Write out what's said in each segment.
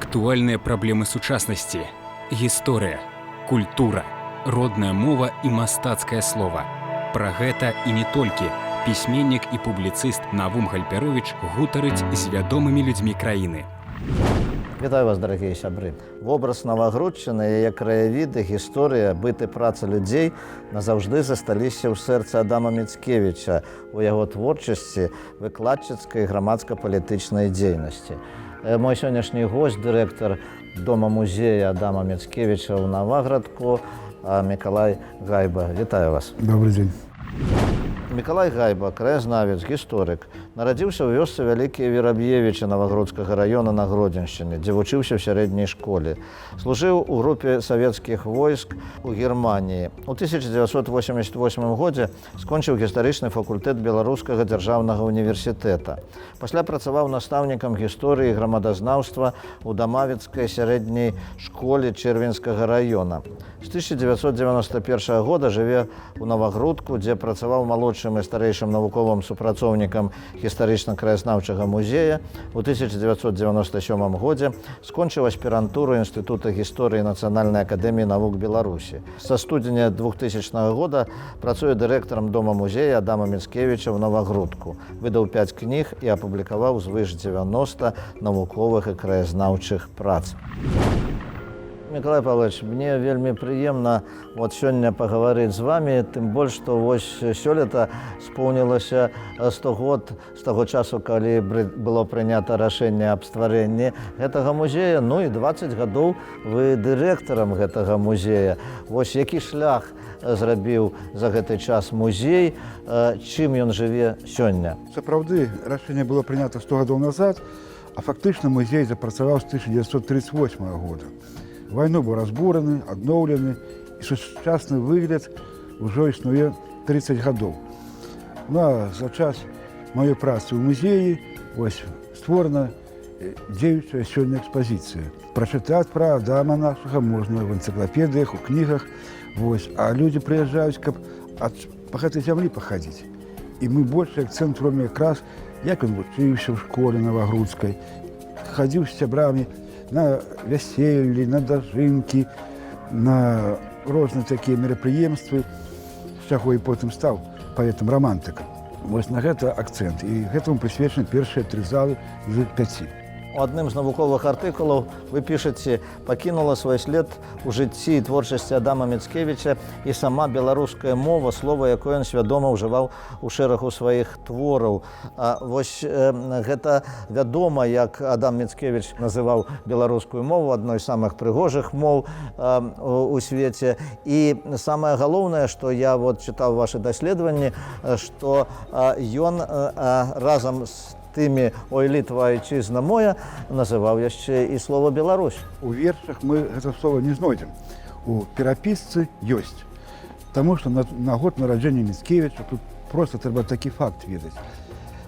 Актуальныя праблемы сучаснасці, гісторыя, культура, родная мова і мастацкае слова. Пра гэта і не толькі пісьменнік і публіцыст Навум Гальперовіч гутарыць з вядомымі людзьмі краіны. Вітаю вас, дарагія сябры. Вобраз Навагрудчыны, яе краявіды, гісторыя, быт і праца людзей назаўжды засталіся ў сэрцы Адама Міцкевіча, у яго творчасці, выкладчыцкай і грамадска-палітычнай дзейнасці. Мой сённяшні гость, дырэктар дома-музея Адама Міцкевіча ў Наваградку, Мікалай Гайба. Вітаю вас. Добрый день. Мікалай Гайба, краязнавец, гісторык, нарадзіўся ў вёсцы Вялікія Вераб'евічы Навагрудскага раёна на Гродзеншчыне, дзе вучыўся ў сярэдняй школе. Служыў у групе савецкіх войск у Германіі. У 1988 годзе скончыў гістарычны факультэт Беларускага дзяржаўнага універсітэта. Пасля працаваў настаўнікам гісторыі і грамадазнаўства ў Дамавіцкай сярэдняй школе Чэрвенскага раёна. З 1991 года жыве ў Навагрудку, дзе працаваў малодшым і старэйшым навуковым супрацоўнікам гістарычна-краязнаўчага музея. У 1997 годзе скончыў аспірантуру Інстытута гісторыі Нацыянальнай акадэміі навук Беларусі. Са студзеня 2000 года працуе дырэктарам дома-музея Адама Міцкевіча ў Навагрудку. Выдаў 5 кніг і апублікаваў звыш 90 навуковых і краязнаўчых прац. Мікалай Павлович, мне вельмі прыемна сёння пагаварыць з вами, тым больш, што сёлета споўнілася 100 год з таго часу, калі было прынята рашэнне аб стварэнні гэтага музея, ну і 20 гадоў вы дырэктарам гэтага музея. Які шлях зрабіў за гэты час музей, чым ён жыве сёння? Сапраўды, рашэнне было прынята 100 гадоў назад, а фактычна музей запрацаваў з 1938 года. Вайну быў разбураны, адноўлены, і сучасны выгляд ужо існуе 30 гадоў. Ну а за час маёй працы ў музеі створана дзеючая сёння экспазіцыя. Прачытаць пра Адама нашага можна в энцыклапедыях, у кнігах, а людзі прыязджаюць, каб па гэтай зямлі пахадзіць. І мы больш акцэнт робім якраз, як ён вучыўся ў школе Навагрудскай, хадзіў з сябрамі на вяселлі, на дажынкі, на розныя такія мерапрыемствы, з чаго і потым стаў паэтам-рамантыкам. На гэта акцэнт. І гэтаму прысвечаны першыя 3 залы з 5. У адным з навуковых артыкулаў вы пішаце: «Пакінула свой след у жыцці і творчасці Адама Міцкевіча і сама беларуская мова, слова, якое ён свядома ўжываў у шэрагу сваіх твораў». Гэта вядома, як Адам Міцкевіч называў беларускую мову адной з самых прыгожых моў у свеце. І самае галоўнае, што я чытаў вашы даследаванні, што ён разам з тымі «Ой, Літва, айчызна моя» называў яшчэ і слова «Беларусь». У вершах мы гэта слова не знойдзем. У перапісцы ёсць. Таму што на год нараджэння Міцкевіча тут проста трэба такі факт ведаць.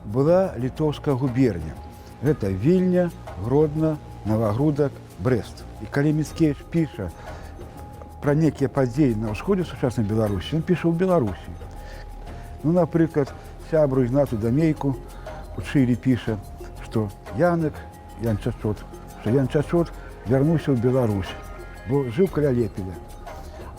Была літоўская губерня. Гэта Вільня, Гродна, Навагрудак, Брэст. І калі Міцкевіч піша пра некія падзеі на ўсходзе сучаснай Беларусі, ён піша ў Беларусі. Ну, напрыклад, сябру Ігнату Дамейку у Чылі піша, што Ян Чачот вярнуўся ў Беларусь, бо жыў каля Лепеля.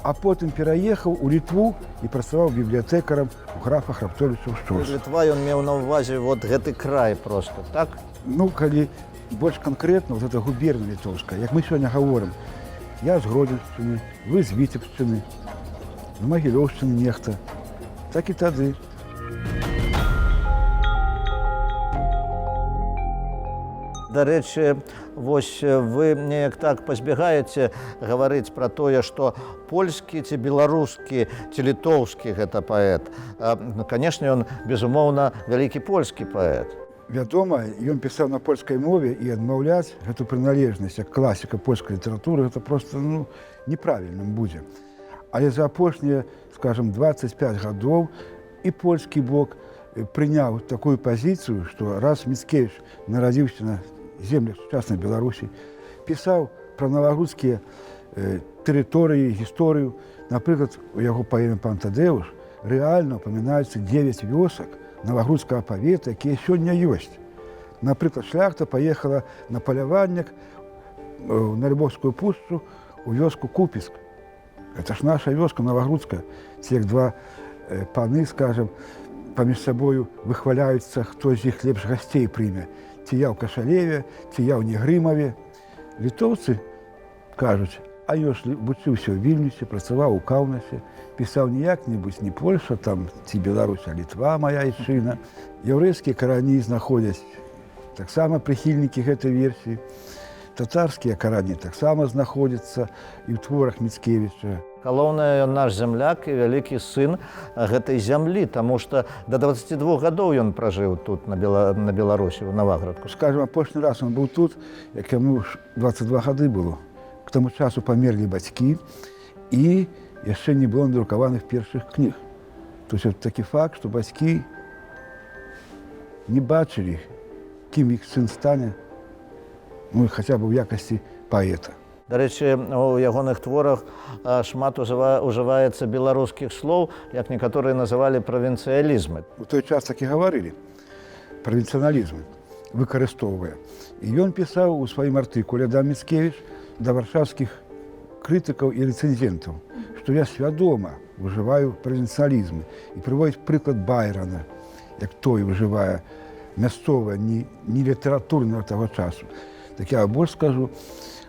А потым пераехаў у Літву і працаваў бібліятэкарам у графа Храбцовіча ў Шчорску. Літва ён меў на ўвазе гэты край проста, так? Ну, калі больш канкрэтна, гэта губерня літоўская. Як мы сёння гаворым, я з Гродзеншчыны, вы з Віцебшчыны, з Магілёўшчыны нехта. Так і тады. Дарэчы, вы неяк так пазбягаеце гаварыць пра тое, што польскі ці беларускі ці літоўскі гэта паэт. Канешне, ён, безумоўна, вялікі польскі паэт. Вядома, ён пісаў на польскай мове, і адмаўляць гэту прыналежнасць як класіка польскай літаратуры гэта проста неправільным будзе. Але за апошнія, скажам, 25 гадоў і польскі бок прыняў такую пазіцыю, што раз Міцкевіч нарадзіўся на землях сучаснай Беларусі, пісаў пра навагрудскія тэрыторыі, гісторыю. Напрыклад, у яго паэме «Пан Тадэуш» рэальна ўпамінаюцца 9 вёсак навагрудскага павета, якія сёння ёсць. Напрыклад, шляхта паехала на паляванне на Любовскую пушчу у вёску Купіск. Это ж наша вёска Новогрудская. Ці як два паны, скажем, паміж сабою выхваляюцца, хто з іх лепш гасцей прыме. Ці я ў Кашалеве, ці я ў Негрымаве. Літоўцы кажуць, а ён ж вучыўся ў Вільнюсе, працаваў у Каўнасе, пісаў не як-небудзь, не Польша, там, ці Беларусь, а Літва, мая айчына. Яўрэйскія карані знаходзяць таксама прыхільнікі гэтай версіі. Татарскія карані таксама знаходзяцца і ў творах Міцкевіча. Галоўнае, ён наш зямляк і вялікі сын гэтай зямлі, таму што да 22 гадоў ён пражыў тут, на Беларусі, у Новаградку. Скажем, апошні раз он быў тут, як яму 22 гады было. К таму часу памерлі бацькі і яшчэ не было надрукаваных першых кніг. То есть такі факт, што бацькі не бачылі, кім іх сын стане, ну, хаця б у якасці паэта. Дарэчы, у ягоных творах шмат ужываецца беларускіх слоў, як некаторыя называлі правінцыялізмы. У той час так і гаварылі, правінцыяналізмы, выкарыстоўвае. І ён пісаў у сваім артыкуле да Міцкевіч да варшаўскіх крытыкаў і рэцэнзентаў, што я свядома ужываю правінцыялізмы і прыводзіць прыклад Байрона, як той ужывае мясцовае, не літаратурнага таго часу. Так я больш скажу,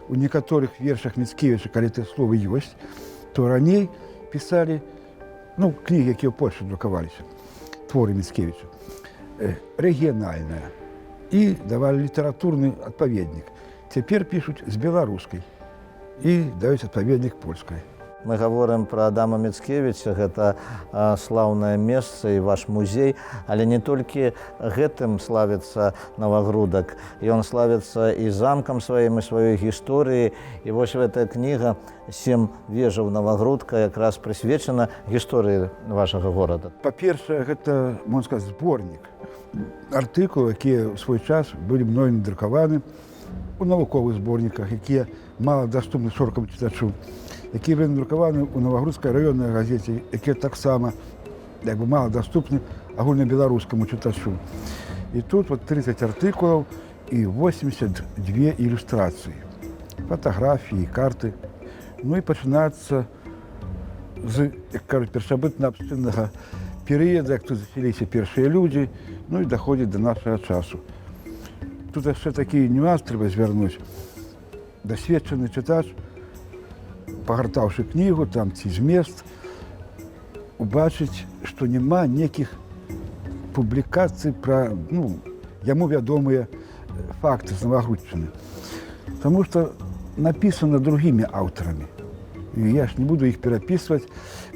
у некаторых вершах Міцкевіча, калі гэтыя словы ёсць, то раней пісалі, ну, кнігі, якія ў Польшы друкаваліся, творы Міцкевіча, рэгіянальныя, і давалі літаратурны адпаведнік. Цяпер пішуць з беларускай і даюць адпаведнік польскай. Мы гаворым пра Адама Міцкевіча, гэта слаўнае месца і ваш музей, але не толькі гэтым славіцца Новагрудак. Ён славіцца і замкам сваім, і сваёй гісторыі. І вось гэтая кніга «7 вежаў Новагрудка» якраз прысвечана гісторыі вашага горада. Па-першае, гэта, можна сказаць, зборнік артыкулаў, якія ў свой час былі мною надрукаваны у навуковых зборніках, якія мала даступны шырокаму чытачу, якія былі надрукаваны ў Новагрудскай раённай газеце, якія таксама як бы мала даступны агульнабеларускаму чытачу. І тут вот 30 артыкулаў і 82 ілюстрацыі, фатаграфіі, карты. Ну і пачынаецца з, як кажуць, першабытна-абшчыннага перыяда, як тут заселіліся першыя людзі, ну і даходзіць да нашага часу. Тут яшчэ такі нюанс трэба звярнуць. Дасведчаны чытач, пагартаўшы кнігу, там ці змест, убачыць, што няма некіх публікацый пра, ну, яму вядомыя факты з Новагрудчыны. Таму што напісана другімі аўтарамі. І я ж не буду іх перапісваць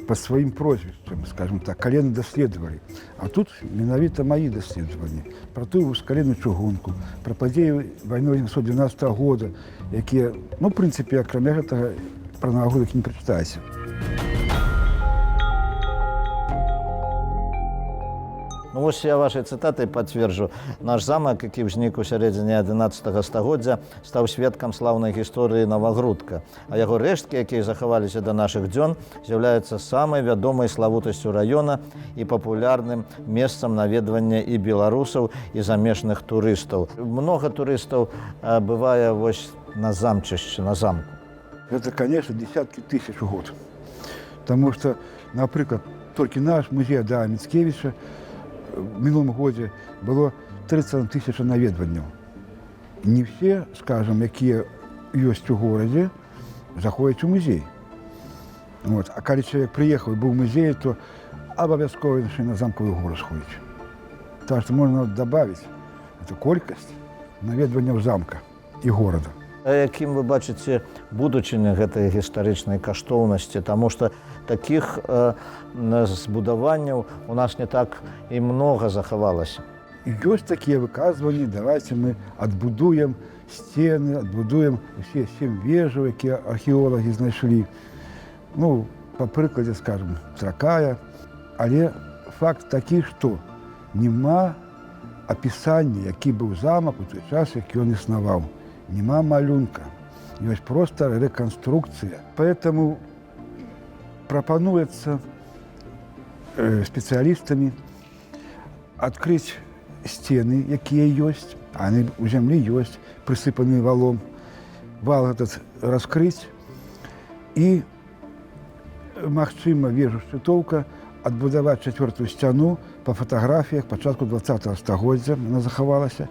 па сваім прозвішчам, скажем так, калені даследавалі. А тут менавіта маі даследаванні пра тую вузкаленную чыгунку, пра падзеі вайны 1912 года, якія, ну, в прынцыпе, акрамя гэтага, пра Новагрудак не прачытаеце. Ну, вось я вашай цытатай пацверджу. Наш замак, які ўзнік у сярэдзіне 11 стагоддзя, стаў сведкам слаўнай гісторыі Новагрудка, а яго рэшткі, якія захаваліся да нашых дзён, з'яўляюцца самай вядомай славутасцю раёна і папулярным месцам наведвання і беларусаў, і замежных турыстаў. Многа турыстаў бывае вось на замчышчы, на замку. Гэта, конечно, десяткі тысяч у год. Таму што, напрыклад, толькі наш музей Адама Міцкевіча в мінулым годзе было 30 тысяч наведванняў. Не все, скажем, якія ёсць у горадзе, заходзяць у музей. Вот. А калі чалавек прыехаў і быў у музеі, то абавязкова на замкавую гору сходзіць. Так што можна дабавіць эту колькасць наведванняў замка і горада. А якім вы бачыце будучыню гэтай гістарычнай каштоўнасці, таму што такіх збудаванняў у нас не так і многа захавалася. І ёсць такія выказванні, давайце мы адбудуем сцены, адбудуем усе 7 вежаў, якія археолагі знайшлі. Ну, па прыкладзе, скажем, Тракая. Але факт такі, што няма апісання, які быў замак у той час, які ён існаваў. Нема малюнка, ёсць проста рэканструкцыя. Поэтому прапануецца спецыялістамі адкрыць сцены, якія ёсць, а яны ў зямлі ёсць, прысыпаныя валом, вал этот раскрыть и, магчыма, вежу шчытоўка адбудаваць чацвёртую сцяну па фатаграфіях пачатку 20-го стагоддзя, она захавалася,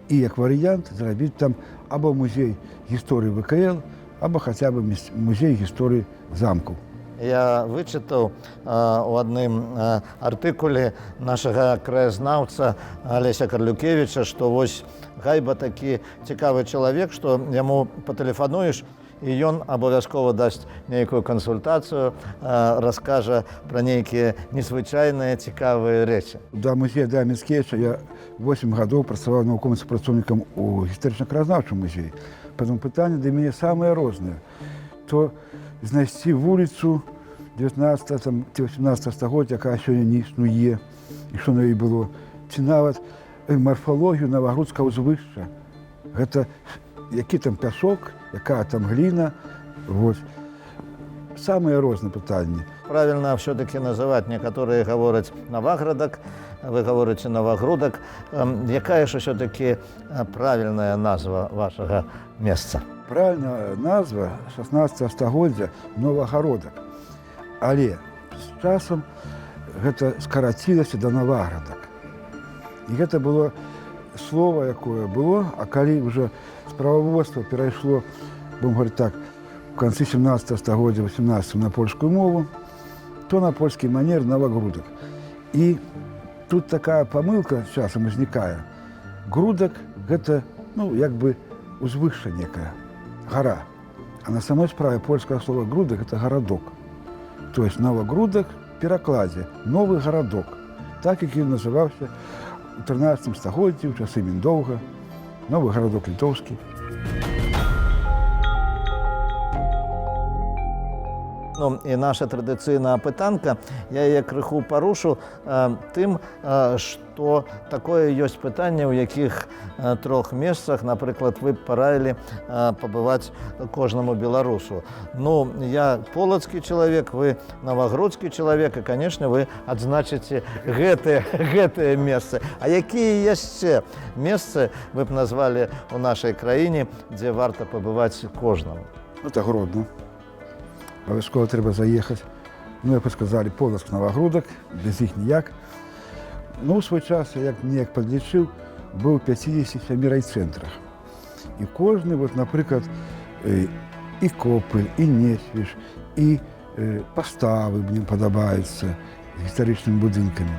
і як варыянт зрабіць там або музей гісторыі ВКЛ, або хаця бы музей гісторыі замкаў. Я вычытаў у адным артыкуле нашага краязнаўца Алеся Карлюкевіча, што вось Гайба такі цікавы чалавек, што яму патэлефануеш, і ён абавязкова дасць нейкую кансультацыю, раскажа пра нейкія незвычайныя цікавыя рэчы. Да музея Да Міцкевіча я 8 гадоў працаваў навуковым супрацоўнікам у гістарычна-краязнаўчым музеі. Потым пытанні для мяне самыя розныя. То знайсці вуліцу 19 ці 18 стагоддзя, якая сёння не існуе, і што на ёй было, ці нават марфалогію Навагрудскага ўзвышша. Гэта які там пясок, якая там гліна. Вот. Самыя розныя пытанні. Правільна ўсё-такі называць, некаторыя гавораць Наваградак, вы гаворыце Навагрудак. Якая ж ўсё-такі правільная назва вашага месца? Правільная назва 16 стагоддзя Новагародак. Але з часам гэта скарацілася да Наваградак. І гэта было слово, якое было, а калі ўжо справаводства перайшло, будем говорить так, в канцы 17 стагоддзя, 18 на польскую мову, то на польскі манер Навагрудак. І тут такая памылка часам узнікае. Грудак – гэта, як бы узвышша некая, гора. А на самой справе польскае слово грудак – это гарадок. То есть Навагрудак в перакладзе новы гарадок. Так, як ён называўся у 13 стагоддзі, у часы Міндоўга, новы гарадок літоўскі. Ну, і наша традыцыйная пытанка, я яе крыху парушу тым, што такое ёсць пытанне, у якіх трох месцах, напрыклад, вы параілі пабываць кожнаму беларусу. Ну, я полацкі чалавек, вы навагрудскі чалавек, і, канешне, вы адзначыце гэтыя месцы. А якія яшчэ месцы вы б назвалі ў нашай краіне, дзе варта пабываць кожнаму? Это Гродно. Абавязкова трэба заехаць. Як вы сказалі, Полацк, Навагрудак, без іх ніяк. У свой час, як неяк падлічыў, быў у 57 райцэнтрах. І кожны, напрыклад, і Копыль, і Несвіж, і паставы мне падабаюцца з гістарычнымі будынкамі.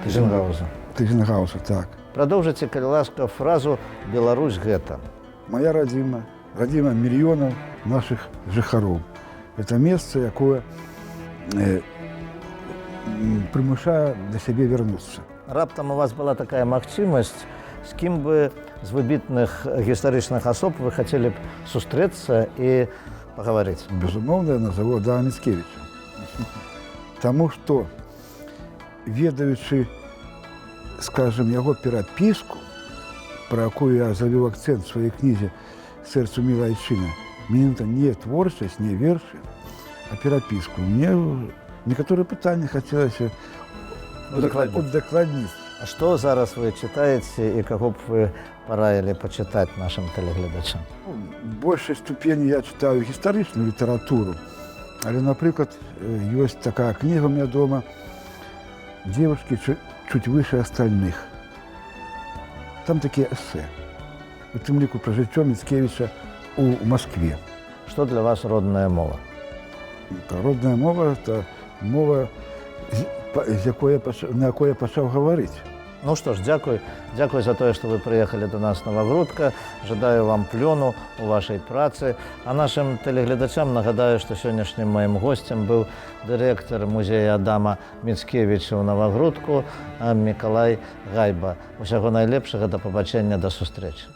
Тыженгаўза, так. Прадоўжыце, калі ласка, фразу «Беларусь гэта». Моя радзіма, радзіма мільёнаў нашых жыхароў. Это месца, якое прымушае да сябе вярнуцца. Раптам у вас была такая магчымасць, з кім бы з выбітных гістарычных асоб вы хацелі б сустрэцца і пагаварыць? Безумоўна, я назову Да Міцкевіча. Таму што, ведаючы, скажем, яго перапіску, пра якую я завёў акцэнт у сваёй кнізе «Сэрцу міла айчына», менавіта не творчасць, не вершы, а перапіску. Мне некаторыя пытанні хацелася удакладніць. А што зараз вы чытаеце і каго б вы параілі пачытаць нашым тэлегледачам? В большай ступені я чытаю гістарычную літаратуру, але, напрыклад, ёсць такая кніга у меня дома «Девушки чуть выше остальных». Там такія эсэ. У тым ліку пра жыццё Міцкевіча у Москве. Што для вас родная мова? Родная мова – это мова, на якой я пачаў гаварыць. Ну што ж, дзякуй за тое, што вы прыехалі да нас Навагрудка. Жадаю вам плёну у вашай працы. А нашым тэлегледачам нагадаю, што сённяшнім маім госцем быў дырэктар музея Адама Міцкевіча ў Навагрудку Мікалай Гайба. Усяго найлепшага, да пабачэння, да сустрэчы.